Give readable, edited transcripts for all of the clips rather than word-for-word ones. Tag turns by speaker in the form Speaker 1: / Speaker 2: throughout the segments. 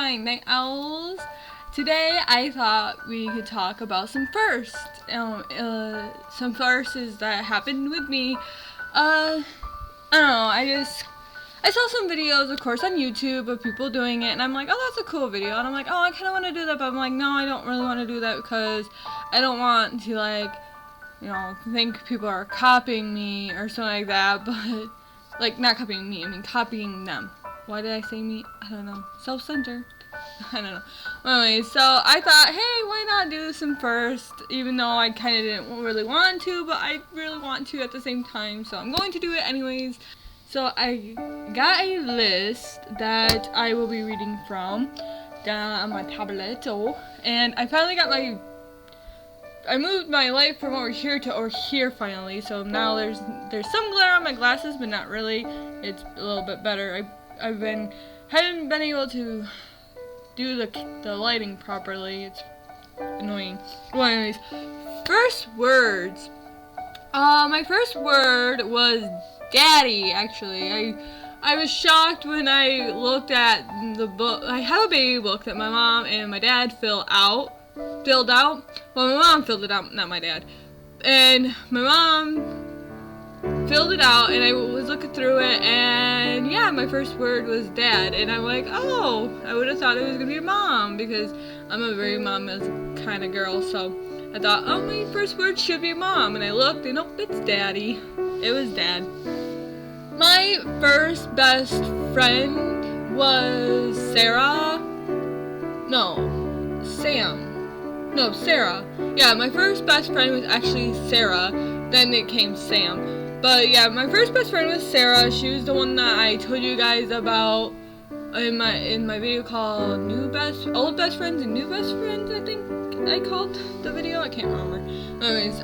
Speaker 1: my night owls. Today I thought we could talk about some firsts. Some firsts that happened with me. I don't know, I saw some videos, of course, on YouTube of people doing it, and I'm like, oh, that's a cool video. And I'm like, oh, I kind of want to do that, but I'm like, no, I don't really want to do that because I don't want to, like, you know, think people are copying me or something like that, but, like, not copying me, I mean copying them. Why did I say me? I don't know. Self-centered. I don't know. Anyway, so I thought, hey, why not do some first, even though I kind of didn't really want to, but I really want to at the same time, so I'm going to do it anyways. So I got a list that I will be reading from down on my tablet, and I finally got I moved my light from over here to over here finally, so now there's some glare on my glasses, but not really. It's a little bit better. haven't been able to do the lighting properly. It's annoying. Well, anyways, first words. My first word was daddy, actually. I was shocked when I looked at the book. I have a baby book that my mom and my dad filled out. Well, my mom filled it out, not my dad. And my mom filled it out, and I was looking through it, and yeah, my first word was dad. And I'm like, oh, I would have thought it was gonna be mom because I'm a very mama's kind of girl. So I thought, oh, my first word should be mom. And I looked, and nope, it's daddy. It was dad. My first best friend was Sarah. No, Sam. No, Sarah. Yeah, my first best friend was actually Sarah. Then it came Sam. But yeah, my first best friend was Sarah. She was the one that I told you guys about in my video called Old Best Friends and New Best Friends, I think I called the video. I can't remember. Anyways,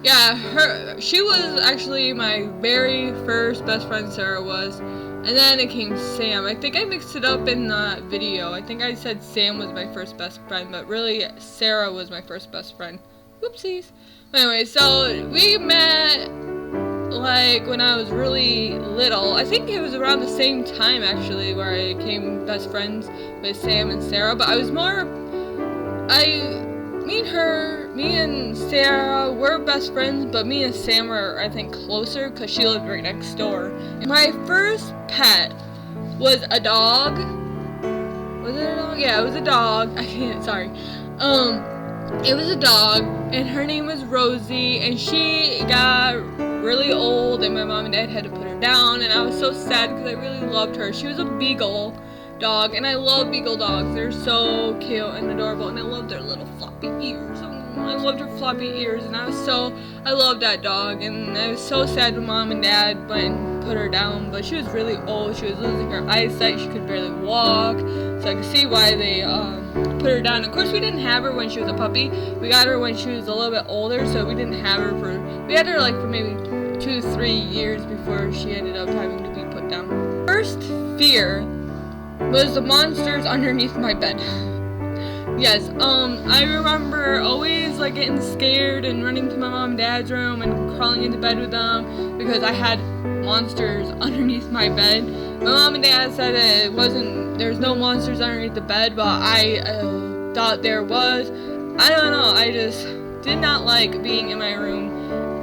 Speaker 1: yeah, she was actually my very first best friend, Sarah was. And then it came Sam. I think I mixed it up in the video. I think I said Sam was my first best friend, but really Sarah was my first best friend. Whoopsies. Anyway, so we met like when I was really little. I think it was around the same time actually where I became best friends with Sam and Sarah, but I was more, me and Sarah were best friends, but me and Sam were, I think, closer because she lived right next door. My first pet was a dog. Was it a dog? Yeah, it was a dog. It was a dog, and her name was Rosie, and she got really old, and my mom and dad had to put her down, and I was so sad because I really loved her. She was a beagle dog, and I love beagle dogs. They're so cute and adorable, and I love their little floppy ears. I loved her floppy ears, and I loved that dog, and I was so sad when mom and dad went and put her down, but she was really old. She was losing her eyesight. She could barely walk, so I could see why they put her down. Of course, we didn't have her when she was a puppy. We got her when she was a little bit older, so we didn't have her we had her like for maybe 2 to 3 years before she ended up having to be put down. First fear was the monsters underneath my bed. Yes, I remember always like getting scared and running to my mom and dad's room and crawling into bed with them because I had monsters underneath my bed. My mom and dad said there's no monsters underneath the bed, but I thought there was. I don't know, I just did not like being in my room.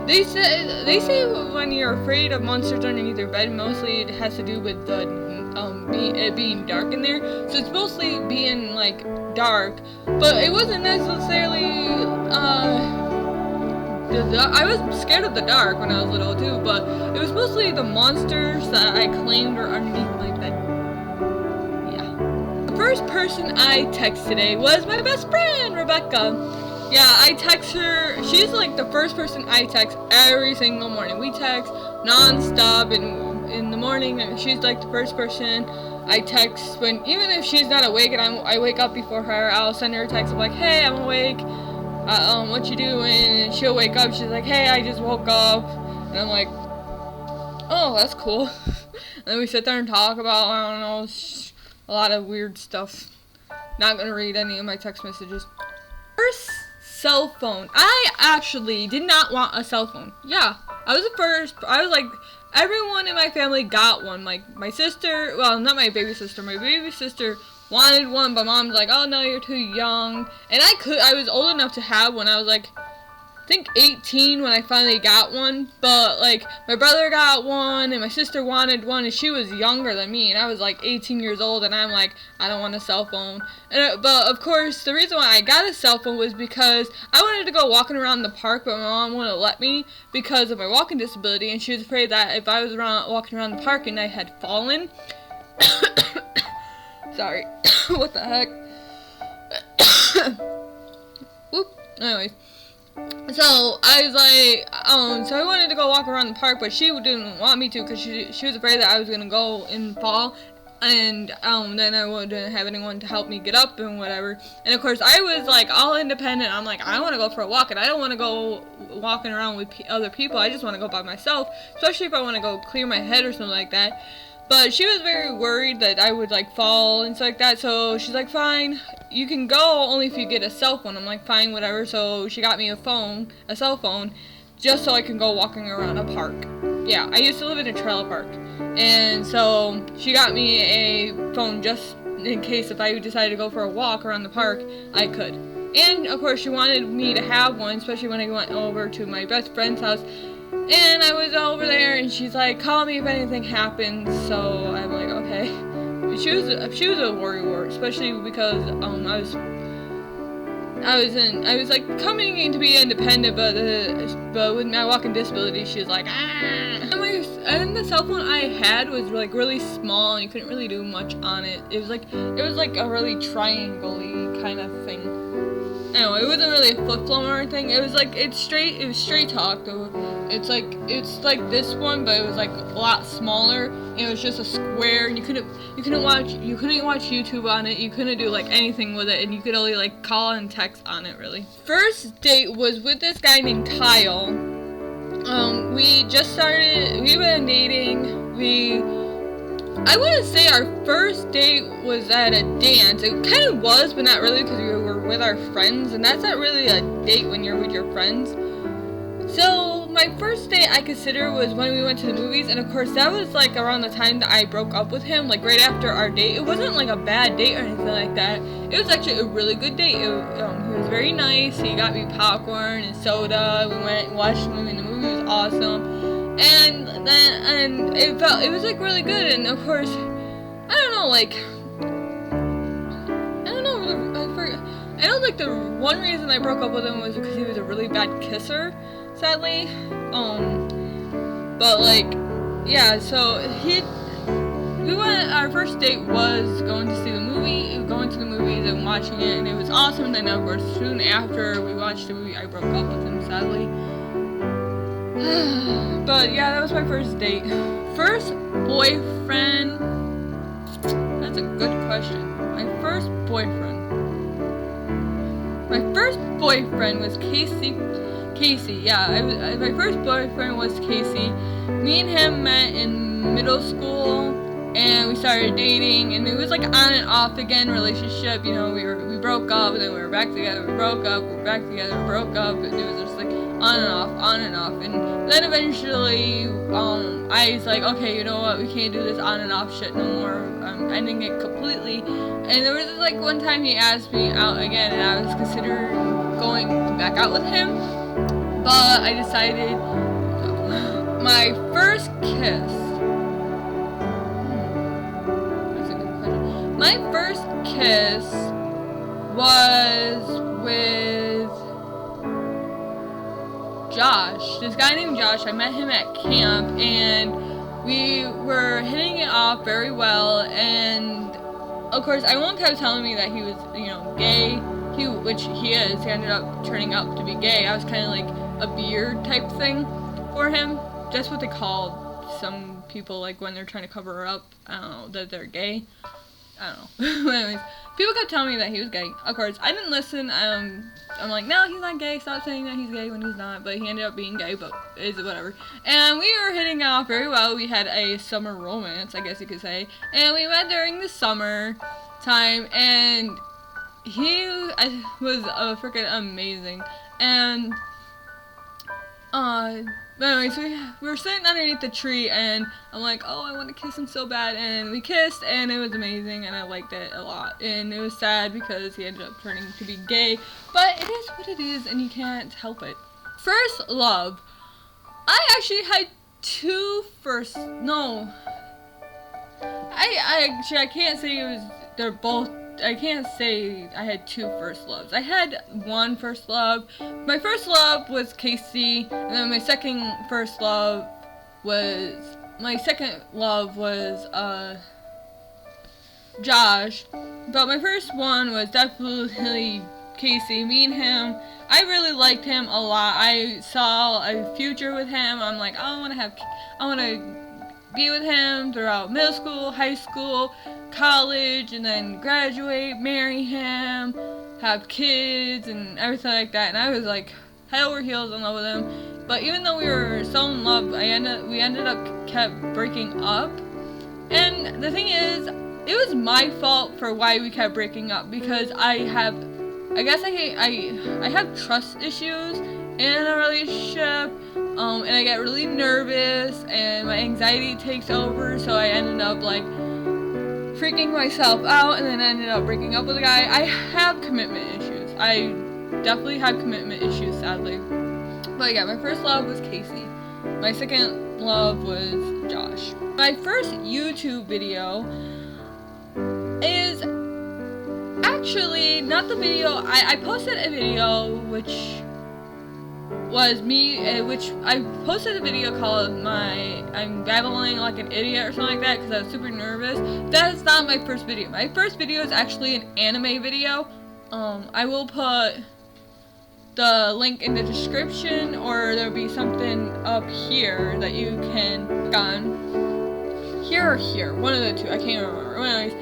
Speaker 1: They say when you're afraid of monsters underneath your bed, mostly it has to do with it being dark in there. So it's mostly being like dark, but it wasn't necessarily. I was scared of the dark when I was little too, but it was mostly the monsters that I claimed were underneath my bed. Yeah. The first person I texted today was my best friend, Rebecca. Yeah, I text her. She's like the first person I text every single morning. We text non-stop, and in the morning, she's like the first person I text even if she's not awake and I wake up before her. I'll send her a text. I'm like, hey, I'm awake. What you doing? And she'll wake up. She's like, hey, I just woke up. And I'm like, oh, that's cool. And then we sit there and talk about, I don't know, a lot of weird stuff. Not gonna read any of my text messages. First cell phone. I actually did not want a cell phone. Yeah, I was the first. I was like, everyone in my family got one. Like my sister, well, not my baby sister. My baby sister wanted one, but mom's like, oh no, you're too young. And I was old enough to have one. I was like, I think 18 when I finally got one, but like my brother got one and my sister wanted one and she was younger than me and I was like 18 years old and I'm like, I don't want a cell phone. But of course the reason why I got a cell phone was because I wanted to go walking around the park, but my mom wouldn't let me because of my walking disability, and she was afraid that if I was walking around the park and I had fallen sorry what the heck whoop, anyways. So I was like, so I wanted to go walk around the park, but she didn't want me to because she was afraid that I was gonna go and fall, and then I wouldn't have anyone to help me get up and whatever. And of course I was like all independent. I'm like, I want to go for a walk, and I don't want to go walking around with other people. I just want to go by myself, especially if I want to go clear my head or something like that. But she was very worried that I would like fall and stuff like that, so she's like, fine, you can go only if you get a cell phone. I'm like, fine, whatever. So she got me a cell phone, just so I can go walking around a park. Yeah, I used to live in a trailer park, and so she got me a phone just in case if I decided to go for a walk around the park, I could. And of course she wanted me to have one, especially when I went over to my best friend's house. And I was over there, and she's like, call me if anything happens. So I'm like, okay. She was a worrywart, especially because I was like coming in to be independent, but with my walking disability, she was like, ah. And the cell phone I had was like really small, and you couldn't really do much on it. It was like a really triangle-y kind of thing. No, it wasn't really a flip phone or anything. It was like it was straight talk though. It's like this one, but it was like a lot smaller. And it was just a square, and you couldn't watch YouTube on it. You couldn't do like anything with it, and you could only like call and text on it really. First date was with this guy named Kyle. We've been dating. I wouldn't say our first date was at a dance. It kind of was, but not really, because we were with our friends, and that's not really a date when you're with your friends. So my first date I consider was when we went to the movies, and of course that was like around the time that I broke up with him, like right after our date. It wasn't like a bad date or anything like that. It was actually a really good date. He was very nice. He got me popcorn and soda. We went and watched the movie, and the movie was awesome. And it was like really good, and of course, I don't know, I know like the one reason I broke up with him was because he was a really bad kisser, sadly. But like, yeah, so our first date was going to the movies and watching it, and it was awesome. Then of course, soon after we watched the movie, I broke up with him, sadly. But yeah, that was my first date. First boyfriend. That's a good question. My first boyfriend was Casey. Yeah, my first boyfriend was Casey. Me and him met in middle school, and we started dating, and it was like on and off again relationship. You know, we broke up, and then we were back together. We broke up, we were back together, we broke up, and it was just like on and off. And then eventually, I was like, okay, you know what? We can't do this on and off shit no more. I'm ending it completely. And there was like one time he asked me out again, and I was considering going back out with him, but I decided my first kiss. That's a good question. My first kiss was with Josh. This guy named Josh. I met him at camp, and we were hitting it off very well. And of course, everyone kept telling me that he was, gay. Which he is. He ended up turning out to be gay. I was kind of like a beard type thing for him. That's what they call some people, like when they're trying to cover up, I don't know, that they're gay. I don't know. Anyways, people kept telling me that he was gay. Of course, I didn't listen. I'm like, no, he's not gay. Stop saying that he's gay when he's not. But he ended up being gay, but it's whatever. And we were hitting off very well. We had a summer romance, I guess you could say. And we met during the summer time, and he was freaking amazing. And But anyways, we were sitting underneath the tree, and I'm like, oh, I want to kiss him so bad, and we kissed, and it was amazing, and I liked it a lot. And it was sad because he ended up turning to be gay, but it is what it is, and you can't help it. First love. I actually had two first. No. I can't say they're both. I can't say I had two first loves. I had one first love. My first love was Casey, and then my second love was Josh. But my first one was definitely Casey. Me and him, I really liked him a lot. I saw a future with him. I'm like, I want to be with him throughout middle school, high school, college, and then graduate, marry him, have kids, and everything like that. And I was like head over heels in love with him. But even though we were so in love, we ended up kept breaking up. And the thing is, it was my fault for why we kept breaking up, because I have trust issues in a relationship. And I get really nervous, and my anxiety takes over, so I ended up like freaking myself out, and then I ended up breaking up with a guy. I have commitment issues. I definitely have commitment issues, sadly. But yeah, my first love was Casey. My second love was Josh. My first YouTube video is actually not the video. I posted a video which was me, which I posted a video called I'm babbling like an idiot or something like that, because I was super nervous. That is not my first video. My first video is actually an anime video. I will put the link in the description, or there'll be something up here that you can click on. Here or here, one of the two, I can't remember. Anyways,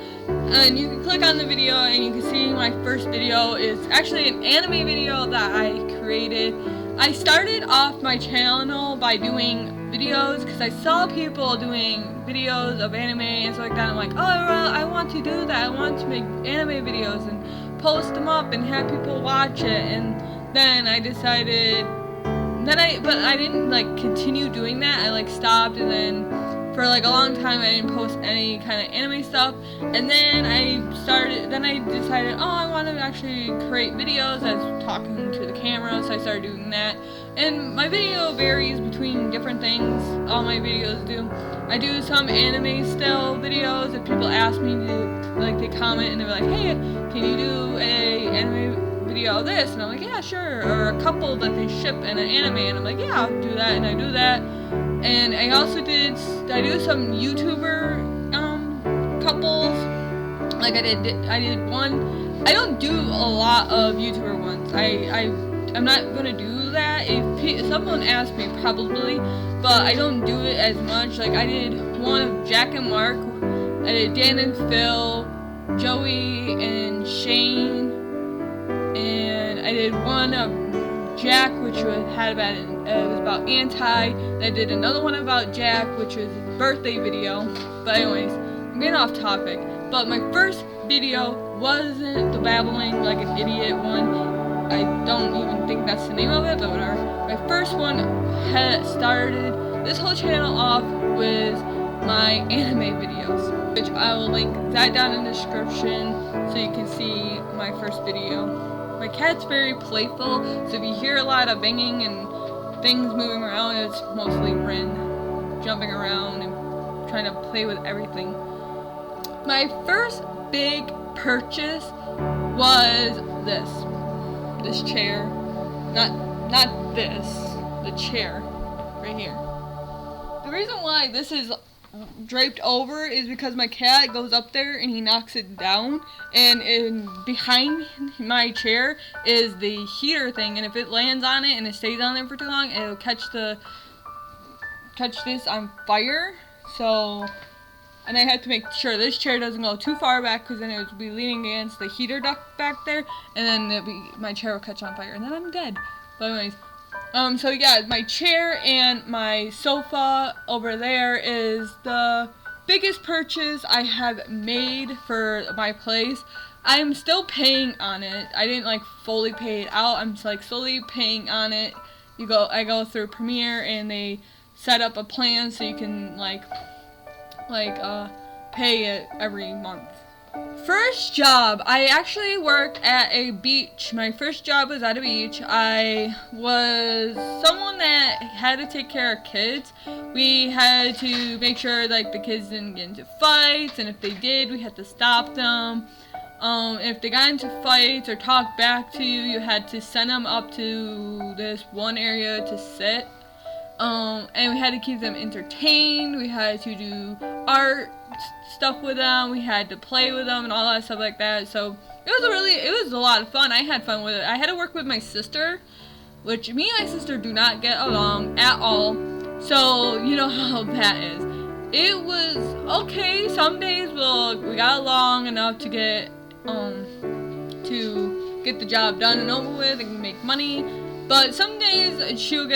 Speaker 1: and you can click on the video, and you can see my first video is actually an anime video that I created. I started off my channel by doing videos because I saw people doing videos of anime and stuff like that. I'm like, oh, well, I want to do that. I want to make anime videos and post them up and have people watch it. And then I decided, but I didn't like continue doing that. I like stopped, and then for like a long time I didn't post any kind of anime stuff. And then I decided, oh, I want to actually create videos as talking to the camera, so I started doing that. And my video varies between different things. All my videos do. I do some anime style videos. If people ask me to, like, they comment and they're like, hey, can you do a anime video of this? And I'm like, yeah, sure. Or a couple that they ship in an anime, and I'm like, yeah, I'll do that, and I do that. And I also do some YouTuber couples. Like I did one. I don't do a lot of YouTuber ones. I'm not gonna do that. If someone asked me, probably, but I don't do it as much. Like I did one of Jack and Mark. I did Dan and Phil, Joey and Shane, and I did one of Jack, which was about Anti. I did another one about Jack, which was his birthday video. But anyways, I'm getting off topic. But my first video wasn't the babbling like an idiot one. I don't even think that's the name of it, but whatever. My first one started this whole channel off with my anime videos, which I will link that down in the description so you can see my first video. My cat's very playful, so if you hear a lot of banging and things moving around, it's mostly Rin jumping around and trying to play with everything. My first big purchase was this chair. Not this, the chair right here. The reason why this is draped over is because my cat goes up there and he knocks it down, and behind my chair is the heater thing, and if it lands on it and it stays on there for too long, it'll catch this on fire. So, and I have to make sure this chair doesn't go too far back, because then it would be leaning against the heater duct back there, and then my chair will catch on fire, and then I'm dead. But anyways, so yeah, my chair and my sofa over there is the biggest purchase I have made for my place. I'm still paying on it. I didn't like fully pay it out. I'm like slowly paying on it, I go through Premiere, and they set up a plan so you can pay it every month. First job, I actually worked at a beach. My first job was at a beach. I was someone that had to take care of kids. We had to make sure like the kids didn't get into fights, and if they did, we had to stop them. If they got into fights or talked back to you, you had to send them up to this one area to sit. And we had to keep them entertained. We had to do art stuff with them. We had to play with them and all that stuff like that. So it was a lot of fun. I had fun with it. I had to work with my sister, which me and my sister do not get along at all. So you know how that is. It was okay. Some days we got along enough to get the job done and over with and make money. But some days she'll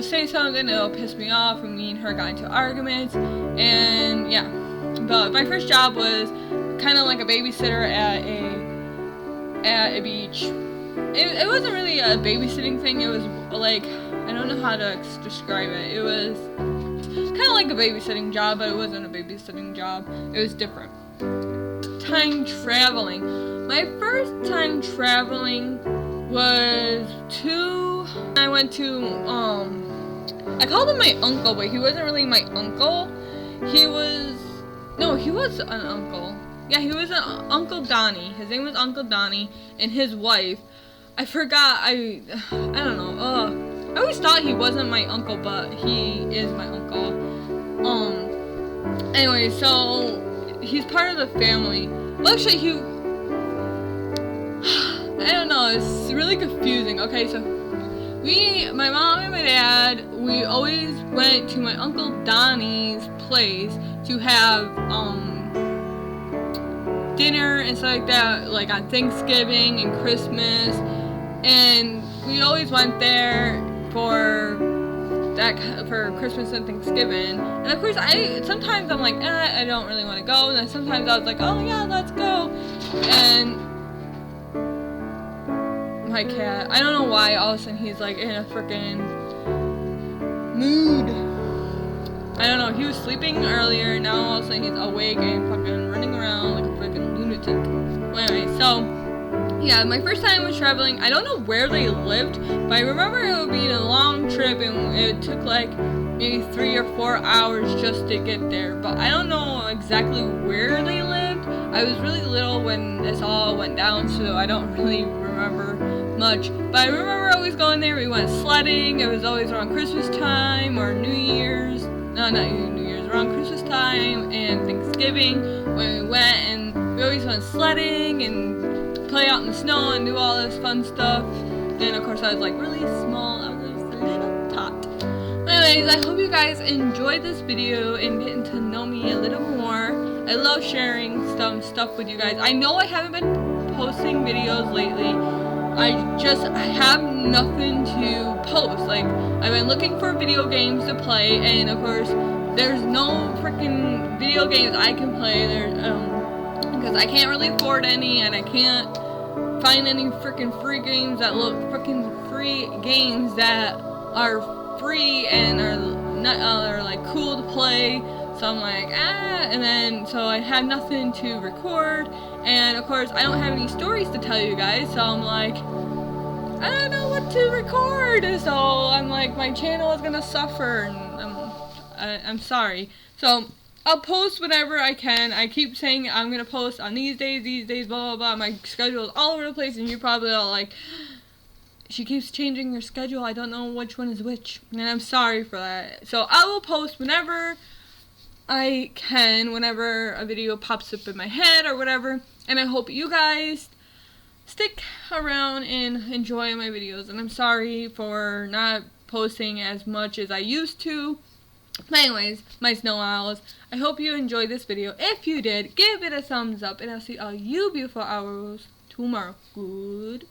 Speaker 1: say something and it'll piss me off, and me and her got into arguments, and yeah. But my first job was kind of like a babysitter at a beach. It wasn't really a babysitting thing. It was like, I don't know how to describe it. It was kind of like a babysitting job, but it wasn't a babysitting job. It was different. Time traveling. My first time traveling was I went to, I called him my uncle, but he wasn't really my uncle. He was an uncle. Yeah, he was Uncle Donnie. His name was Uncle Donnie, and his wife, I forgot, I don't know, I always thought he wasn't my uncle, but he is my uncle. Anyway, so, he's part of the family. Well, actually, I don't know, it's really confusing. Okay, so my mom and my dad, we always went to my Uncle Donnie's place to have dinner and stuff like that, like on Thanksgiving and Christmas, and we always went there for Christmas and Thanksgiving. And of course, sometimes I'm like, I don't really want to go, and then sometimes I was like, oh yeah, let's go. And my cat, I don't know why all of a sudden he's like in a freaking mood. I don't know, he was sleeping earlier, now all of a sudden he's awake and fucking running around like a freaking lunatic. Well, anyway, so yeah, my first time was traveling. I don't know where they lived, but I remember it would be a long trip, and it took like maybe 3 or 4 hours just to get there. But I don't know exactly where they lived. I was really little when this all went down, so I don't really remember much. But I remember always going there. We went sledding. It was always around Christmas time or New Year's. No, not New Year's. Around Christmas time and Thanksgiving when we went, and we always went sledding and play out in the snow and do all this fun stuff. And of course I was like really small. I was just a little tot. Anyways, I hope you guys enjoyed this video and getting to know me a little more. I love sharing some stuff with you guys. I know I haven't been posting videos lately. I have nothing to post. Like, I've been looking for video games to play, and of course, there's no freaking video games I can play there, because I can't really afford any, and I can't find any freaking free games that are free and are like cool to play. So I'm like, and then, so I had nothing to record, and of course, I don't have any stories to tell you guys, so I'm like, I don't know what to record, so I'm like, my channel is gonna suffer, and I'm sorry. So, I'll post whenever I can. I keep saying I'm gonna post on these days, blah, blah, blah. My schedule is all over the place, and you're probably all like, she keeps changing her schedule, I don't know which one is which, and I'm sorry for that. So, I will post whenever I can, whenever a video pops up in my head or whatever, and I hope you guys stick around and enjoy my videos, and I'm sorry for not posting as much as I used to. But anyways, my snow owls, I hope you enjoyed this video. If you did, give it a thumbs up, and I'll see all you beautiful owls tomorrow. Good